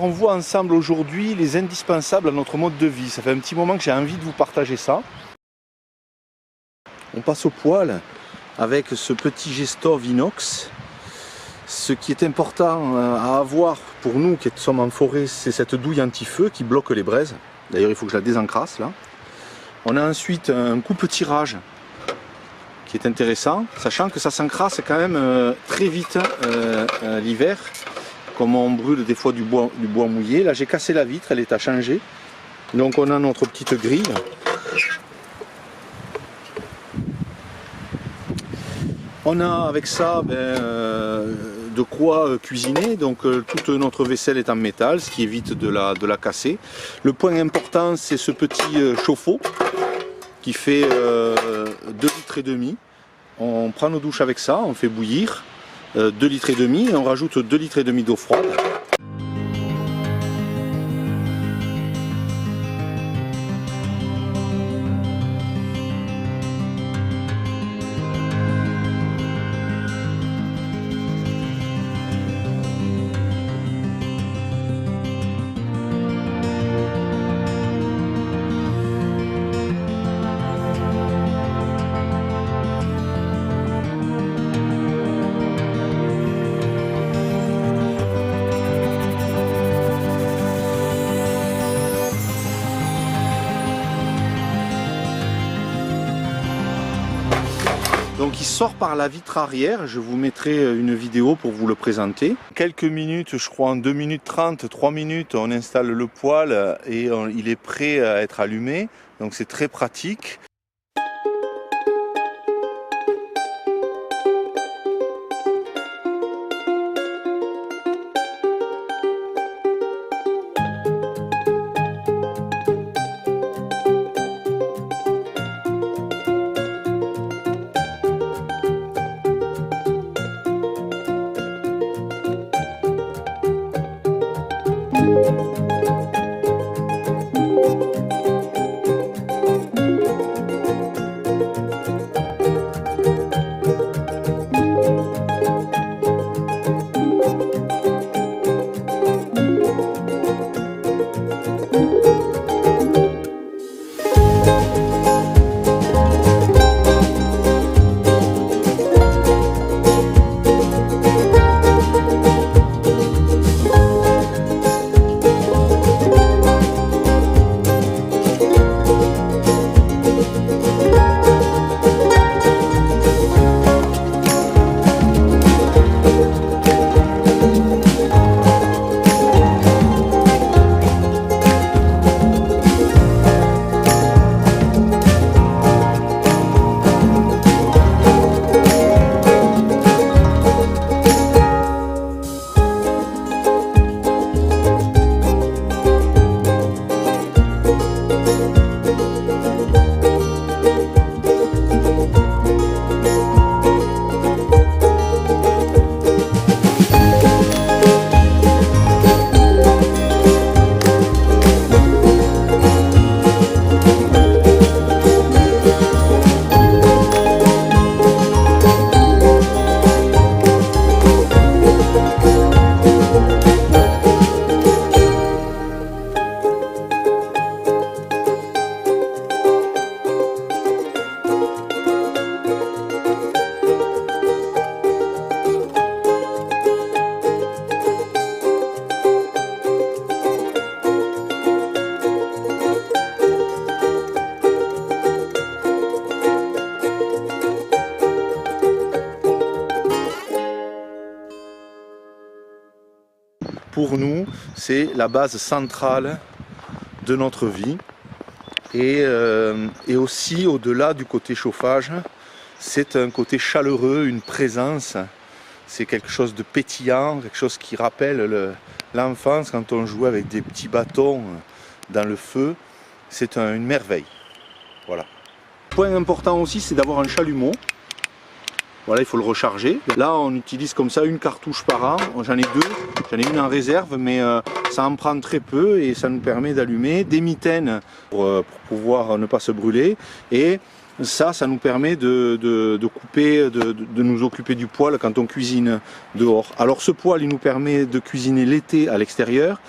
On voit ensemble aujourd'hui les indispensables à notre mode de vie. Ça fait un petit moment que j'ai envie de vous partager ça. On passe au poêle avec ce petit Gestor inox. Ce qui est important à avoir pour nous qui sommes en forêt, c'est cette douille anti-feu qui bloque les braises. D'ailleurs, il faut que je la désencrasse là. On a ensuite un coupe-tirage qui est intéressant, sachant que ça s'encrasse quand même très vite l'hiver. Comme on brûle des fois du bois mouillé. Là j'ai cassé la vitre, elle est à changer. Donc on a notre petite grille. On a avec ça de quoi cuisiner. Donc toute notre vaisselle est en métal, ce qui évite de la casser. Le point important, c'est ce petit chauffe-eau qui fait 2,5 litres. On prend nos douches avec ça, on fait bouillir 2,5 litres et on rajoute 2,5 litres d'eau froide. Donc il sort par la vitre arrière, je vous mettrai une vidéo pour vous le présenter. Quelques minutes, je crois en 2 minutes 30, 3 minutes, on installe le poêle et il est prêt à être allumé. Donc c'est très pratique. Pour nous, c'est la base centrale de notre vie. Et aussi, au-delà du côté chauffage, c'est un côté chaleureux, une présence. C'est quelque chose de pétillant, quelque chose qui rappelle l'enfance quand on jouait avec des petits bâtons dans le feu. C'est une merveille. Voilà. Point important aussi, c'est d'avoir un chalumeau. Voilà, il faut le recharger. Là, on utilise comme ça une cartouche par an. J'en ai deux. J'en ai une en réserve, mais ça en prend très peu et ça nous permet d'allumer des mitaines pour pouvoir ne pas se brûler. Et ça nous permet de couper, de nous occuper du poêle quand on cuisine dehors. Alors ce poêle, il nous permet de cuisiner l'été à l'extérieur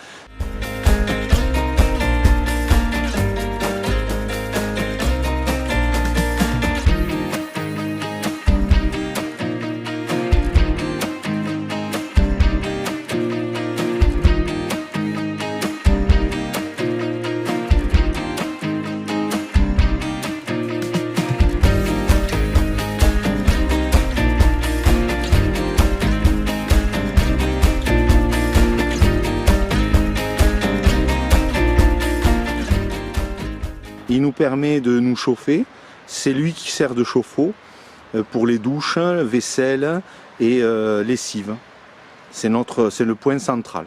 qui nous permet de nous chauffer. C'est lui qui sert de chauffe-eau pour les douches, vaisselle et lessive. C'est le point central.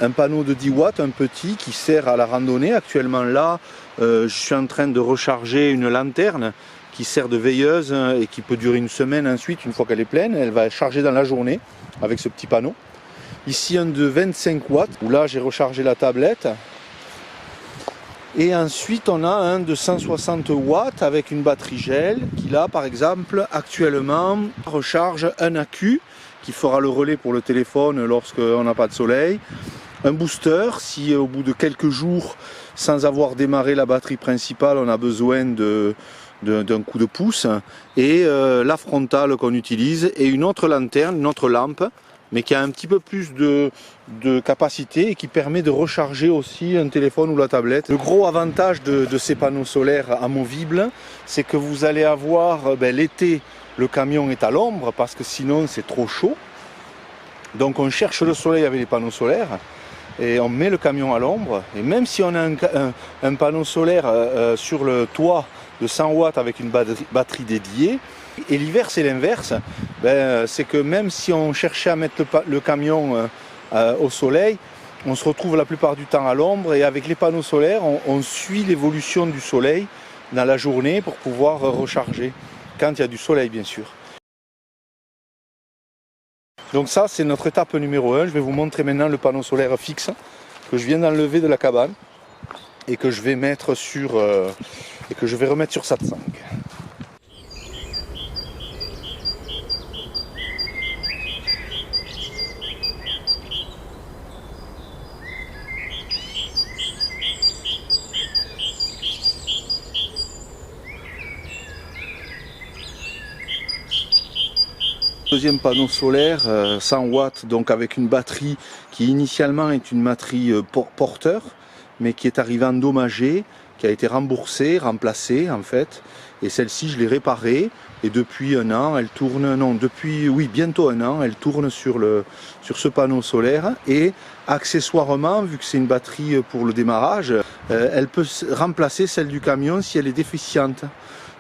Un panneau de 10 watts, un petit, qui sert à la randonnée. Actuellement là, je suis en train de recharger une lanterne qui sert de veilleuse et qui peut durer une semaine ensuite, une fois qu'elle est pleine. Elle va charger dans la journée avec ce petit panneau. Ici un de 25 watts, où là j'ai rechargé la tablette. Et ensuite on a un de 160 watts avec une batterie gel qui là par exemple actuellement recharge un accu qui fera le relais pour le téléphone lorsqu'on n'a pas de soleil. Un booster si au bout de quelques jours sans avoir démarré la batterie principale on a besoin d'un coup de pouce, et la frontale qu'on utilise, et une autre lanterne, une autre lampe, mais qui a un petit peu plus de capacité et qui permet de recharger aussi un téléphone ou la tablette. Le gros avantage de ces panneaux solaires amovibles, c'est que vous allez avoir l'été, le camion est à l'ombre parce que sinon c'est trop chaud. Donc on cherche le soleil avec les panneaux solaires et on met le camion à l'ombre, et même si on a un panneau solaire sur le toit de 100 watts avec une batterie dédiée, et l'hiver c'est l'inverse, c'est que même si on cherchait à mettre le camion au soleil, on se retrouve la plupart du temps à l'ombre, et avec les panneaux solaires on suit l'évolution du soleil dans la journée pour pouvoir recharger, quand il y a du soleil bien sûr. Donc ça c'est notre étape numéro 1, je vais vous montrer maintenant le panneau solaire fixe que je viens d'enlever de la cabane et que je vais mettre sur et que je vais remettre sur Satsang. Deuxième panneau solaire, 100 watts, donc avec une batterie qui initialement est une batterie porteur, mais qui est arrivée endommagée, qui a été remboursée, remplacée en fait, et celle-ci je l'ai réparée, et depuis un an elle tourne, bientôt un an, elle tourne sur ce panneau solaire, et accessoirement, vu que c'est une batterie pour le démarrage, elle peut remplacer celle du camion si elle est déficiente.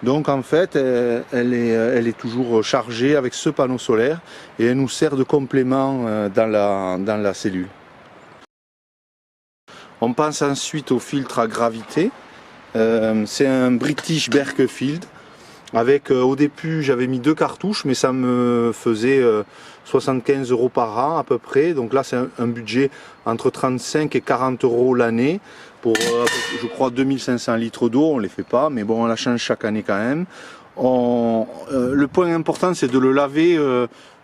Donc en fait, elle est toujours chargée avec ce panneau solaire et elle nous sert de complément dans la cellule. On passe ensuite au filtre à gravité. C'est un British Berkefield. Avec, au début, j'avais mis 2 cartouches, mais ça me faisait 75 € par an à peu près. Donc là, c'est un budget entre 35 et 40 € l'année pour, je crois, 2500 litres d'eau. On ne les fait pas, mais bon, on la change chaque année quand même. Le point important, c'est de le laver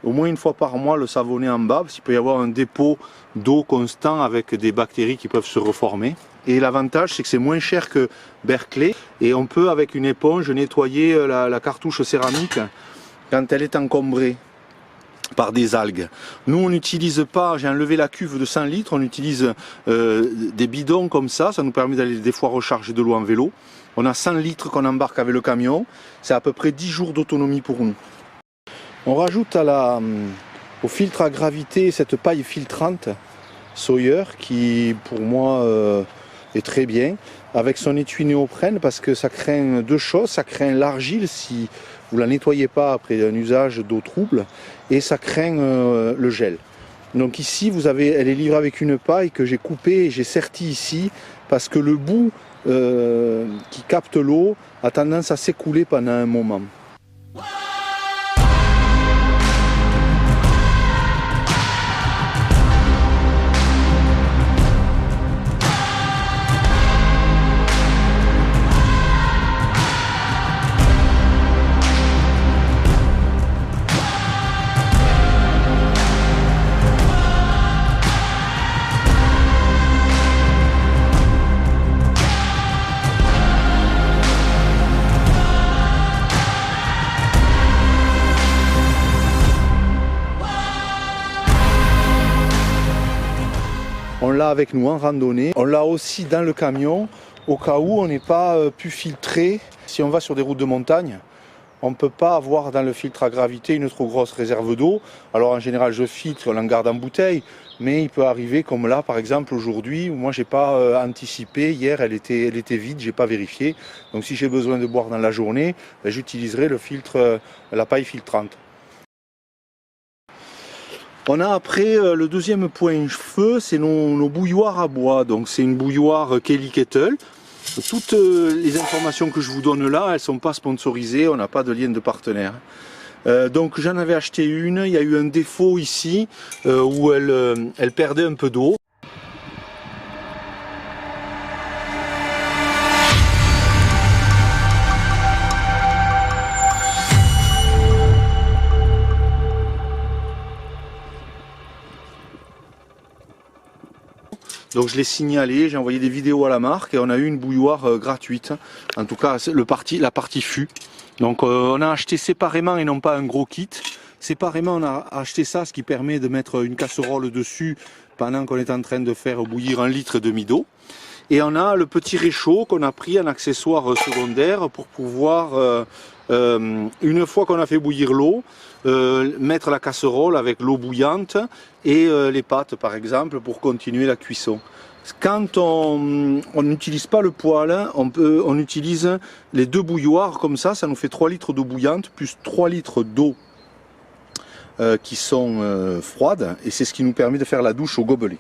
au moins une fois par mois, le savonner en bas, parce qu'il peut y avoir un dépôt d'eau constant avec des bactéries qui peuvent se reformer. Et l'avantage, c'est que c'est moins cher que Berkeley, et on peut avec une éponge nettoyer la cartouche céramique quand elle est encombrée par des algues. Nous on n'utilise pas, j'ai enlevé la cuve de 100 litres, on utilise des bidons comme ça nous permet d'aller des fois recharger de l'eau en vélo. On a 100 litres qu'on embarque avec le camion, c'est à peu près 10 jours d'autonomie pour nous. On rajoute au filtre à gravité cette paille filtrante Sawyer qui pour moi est très bien, avec son étui néoprène, parce que ça craint 2 choses, ça craint l'argile si vous ne la nettoyez pas après un usage d'eau trouble, et ça craint le gel. Donc ici elle est livrée avec une paille que j'ai coupée et j'ai serti ici, parce que le bout qui capte l'eau a tendance à s'écouler pendant un moment. On l'a avec nous en randonnée, on l'a aussi dans le camion au cas où on n'est pas pu filtrer. Si on va sur des routes de montagne, on ne peut pas avoir dans le filtre à gravité une trop grosse réserve d'eau. Alors en général je filtre, on en garde en bouteille, mais il peut arriver comme là par exemple aujourd'hui, où moi j'ai pas anticipé, hier elle était vide, j'ai pas vérifié. Donc si j'ai besoin de boire dans la journée, ben, j'utiliserai le filtre, la paille filtrante. On a après le deuxième point feu, c'est nos bouilloires à bois. Donc c'est une bouilloire Kelly Kettle. Toutes les informations que je vous donne là, elles ne sont pas sponsorisées, on n'a pas de lien de partenaire. Donc j'en avais acheté une, il y a eu un défaut ici où elle perdait un peu d'eau. Donc je l'ai signalé, j'ai envoyé des vidéos à la marque et on a eu une bouilloire gratuite. En tout cas, la partie fût. Donc on a acheté séparément et non pas un gros kit. Séparément, on a acheté ça, ce qui permet de mettre une casserole dessus pendant qu'on est en train de faire bouillir 1,5 litre d'eau. Et on a le petit réchaud qu'on a pris en accessoire secondaire pour pouvoir, une fois qu'on a fait bouillir l'eau, mettre la casserole avec l'eau bouillante et les pâtes par exemple pour continuer la cuisson. Quand on n'utilise pas le poêle, on utilise les deux bouilloires comme ça nous fait 3 litres d'eau bouillante plus 3 litres d'eau qui sont froides et c'est ce qui nous permet de faire la douche au gobelet.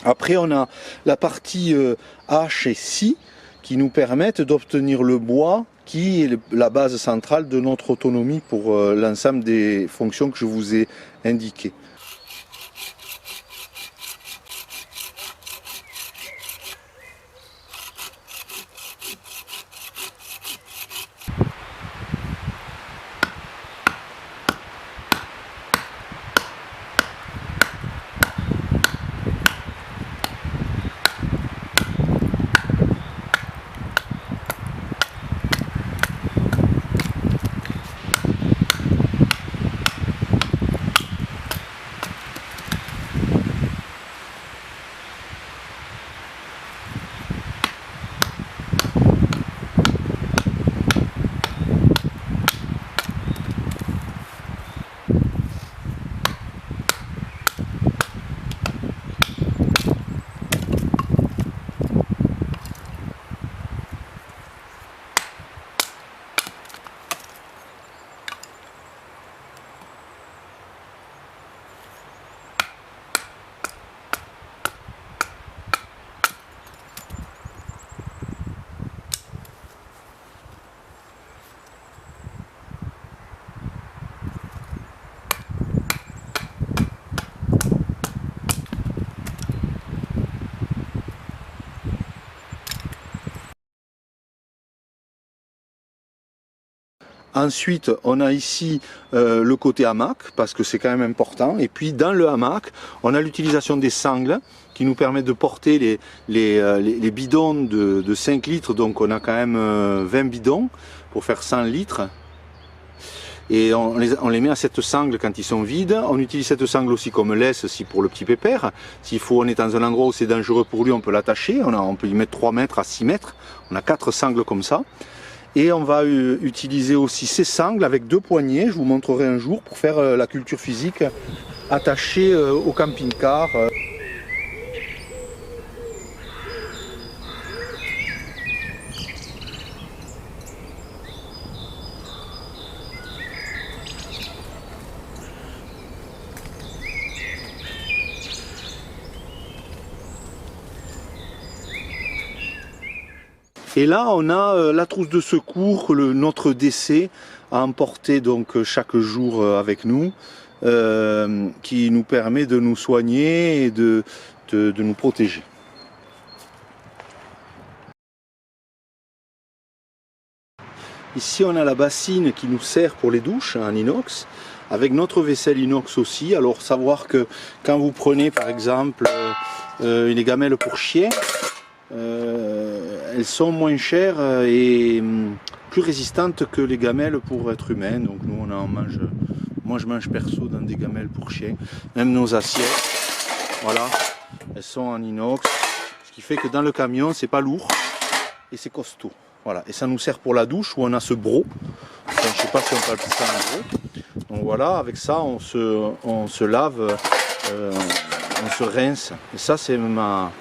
Après on a la partie H et scie qui nous permettent d'obtenir le bois qui est la base centrale de notre autonomie pour l'ensemble des fonctions que je vous ai indiquées. Ensuite, on a ici le côté hamac, parce que c'est quand même important. Et puis, dans le hamac, on a l'utilisation des sangles qui nous permettent de porter les bidons de 5 litres. Donc, on a quand même 20 bidons pour faire 100 litres. Et on les met à cette sangle quand ils sont vides. On utilise cette sangle aussi comme laisse si pour le petit pépère. S'il faut, on est dans un endroit où c'est dangereux pour lui, on peut l'attacher. On peut y mettre 3 mètres à 6 mètres. On a 4 sangles comme ça. Et on va utiliser aussi ces sangles avec 2 poignées, je vous montrerai un jour, pour faire la culture physique attachée au camping-car. Et là, on a la trousse de secours, notre décès à emporter donc chaque jour avec nous, qui nous permet de nous soigner et de nous protéger. Ici, on a la bassine qui nous sert pour les douches en inox, avec notre vaisselle inox aussi. Alors, savoir que quand vous prenez par exemple une gamelle pour chien, elles sont moins chères et plus résistantes que les gamelles pour êtres humains. Donc nous on en mange, moi je mange perso dans des gamelles pour chiens. Même nos assiettes, voilà, elles sont en inox. Ce qui fait que dans le camion c'est pas lourd et c'est costaud. Voilà, et ça nous sert pour la douche où on a ce broc. Enfin, je sais pas si on peut appeler ça un broc. Donc voilà, avec ça on se lave, on se rince. Et ça c'est ma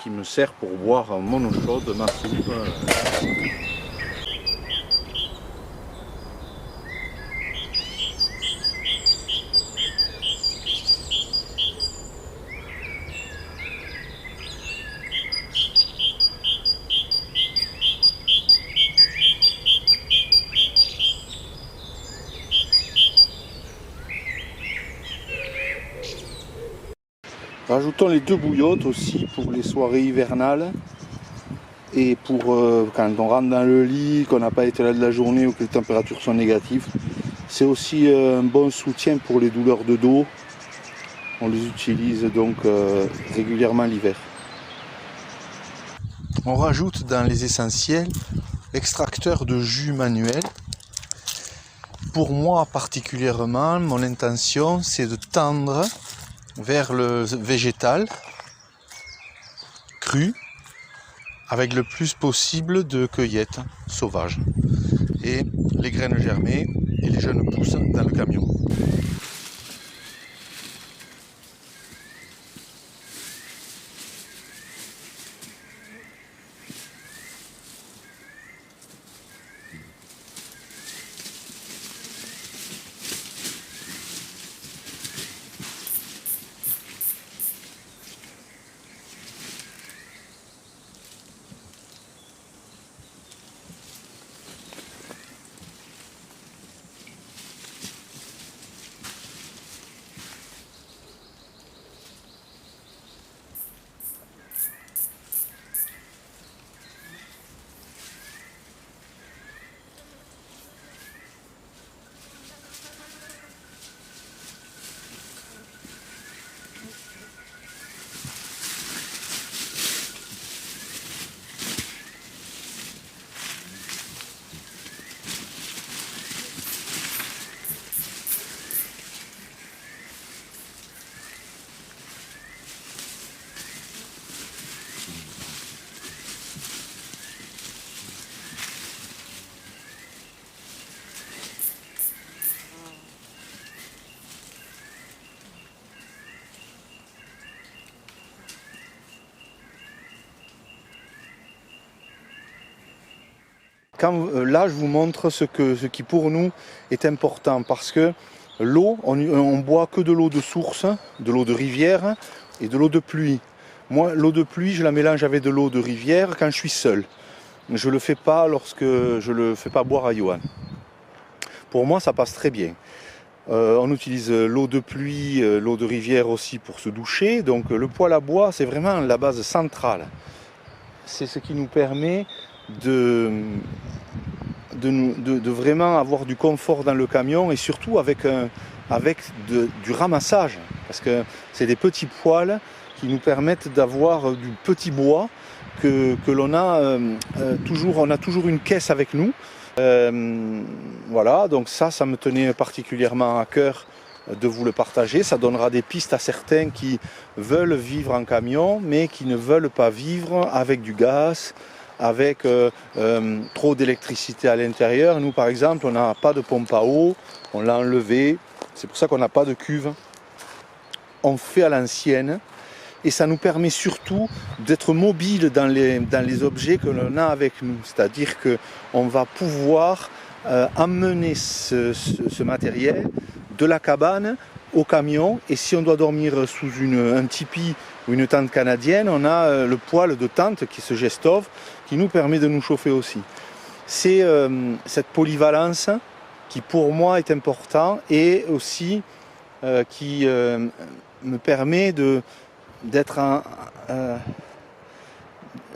qui me sert pour boire mon eau chaude, ma soupe. Rajoutons les 2 bouillottes aussi pour les soirées hivernales et pour quand on rentre dans le lit, qu'on n'a pas été là de la journée ou que les températures sont négatives. C'est aussi un bon soutien pour les douleurs de dos. On les utilise donc régulièrement l'hiver. On rajoute dans les essentiels l'extracteur de jus manuel. Pour moi particulièrement, mon intention c'est de tendre vers le végétal cru avec le plus possible de cueillettes sauvages et les graines germées et les jeunes pousses dans le camion. Là, je vous montre ce qui pour nous est important, parce que l'eau, on boit que de l'eau de source, de l'eau de rivière et de l'eau de pluie. Moi, l'eau de pluie, je la mélange avec de l'eau de rivière quand je suis seul. Je ne le fais pas lorsque je ne le fais pas boire à Johan. Pour moi, ça passe très bien. On utilise l'eau de pluie, l'eau de rivière aussi pour se doucher. Donc le poêle à bois, c'est vraiment la base centrale. C'est ce qui nous permet de vraiment avoir du confort dans le camion et surtout avec du ramassage, parce que c'est des petits poêles qui nous permettent d'avoir du petit bois que l'on a toujours, on a toujours une caisse avec nous. Voilà, donc ça me tenait particulièrement à cœur de vous le partager. Ça donnera des pistes à certains qui veulent vivre en camion mais qui ne veulent pas vivre avec du gaz, avec trop d'électricité à l'intérieur. Nous par exemple on n'a pas de pompe à eau, on l'a enlevé, c'est pour ça qu'on n'a pas de cuve. On fait à l'ancienne et ça nous permet surtout d'être mobile dans les objets que l'on a avec nous. C'est-à-dire qu'on va pouvoir emmener ce matériel de la cabane au camion, et si on doit dormir sous un tipi ou une tente canadienne, on a le poêle de tente qui se gestove, qui nous permet de nous chauffer aussi. C'est cette polyvalence qui pour moi est important et aussi qui me permet d'être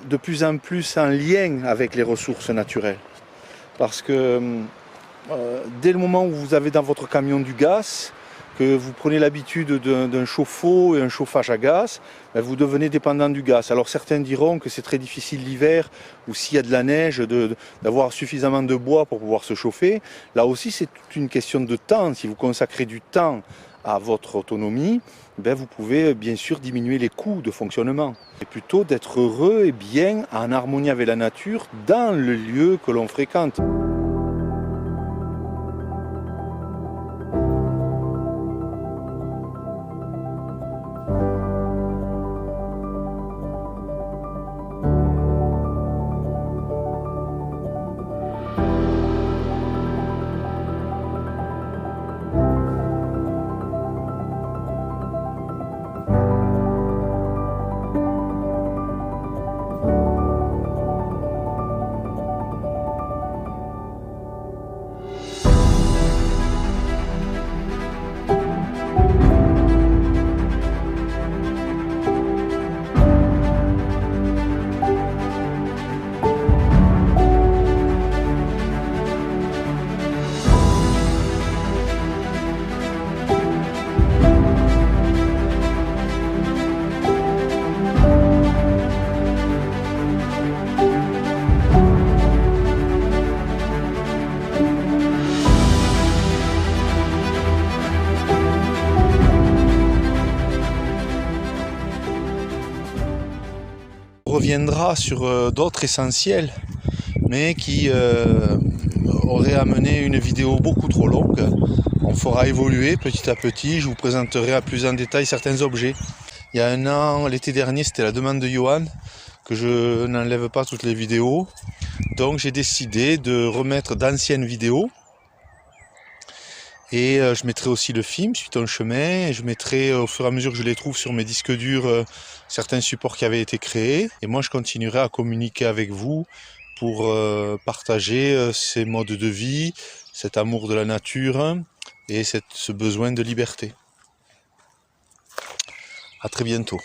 de plus en plus en lien avec les ressources naturelles. Parce que dès le moment où vous avez dans votre camion du gaz, que vous prenez l'habitude d'un chauffe-eau et un chauffage à gaz, vous devenez dépendant du gaz. Alors certains diront que c'est très difficile l'hiver, ou s'il y a de la neige, d'avoir suffisamment de bois pour pouvoir se chauffer. Là aussi c'est toute une question de temps. Si vous consacrez du temps à votre autonomie, vous pouvez bien sûr diminuer les coûts de fonctionnement. Et plutôt d'être heureux et bien en harmonie avec la nature dans le lieu que l'on fréquente. On reviendra sur d'autres essentiels, mais qui auraient amené une vidéo beaucoup trop longue. On fera évoluer petit à petit, je vous présenterai à plus en détail certains objets. Il y a un an, l'été dernier, c'était la demande de Johan, que je n'enlève pas toutes les vidéos. Donc j'ai décidé de remettre d'anciennes vidéos. Et je mettrai aussi le film Suis ton chemin, et je mettrai au fur et à mesure que je les trouve sur mes disques durs certains supports qui avaient été créés. Et moi je continuerai à communiquer avec vous pour partager ces modes de vie, cet amour de la nature et ce besoin de liberté. À très bientôt.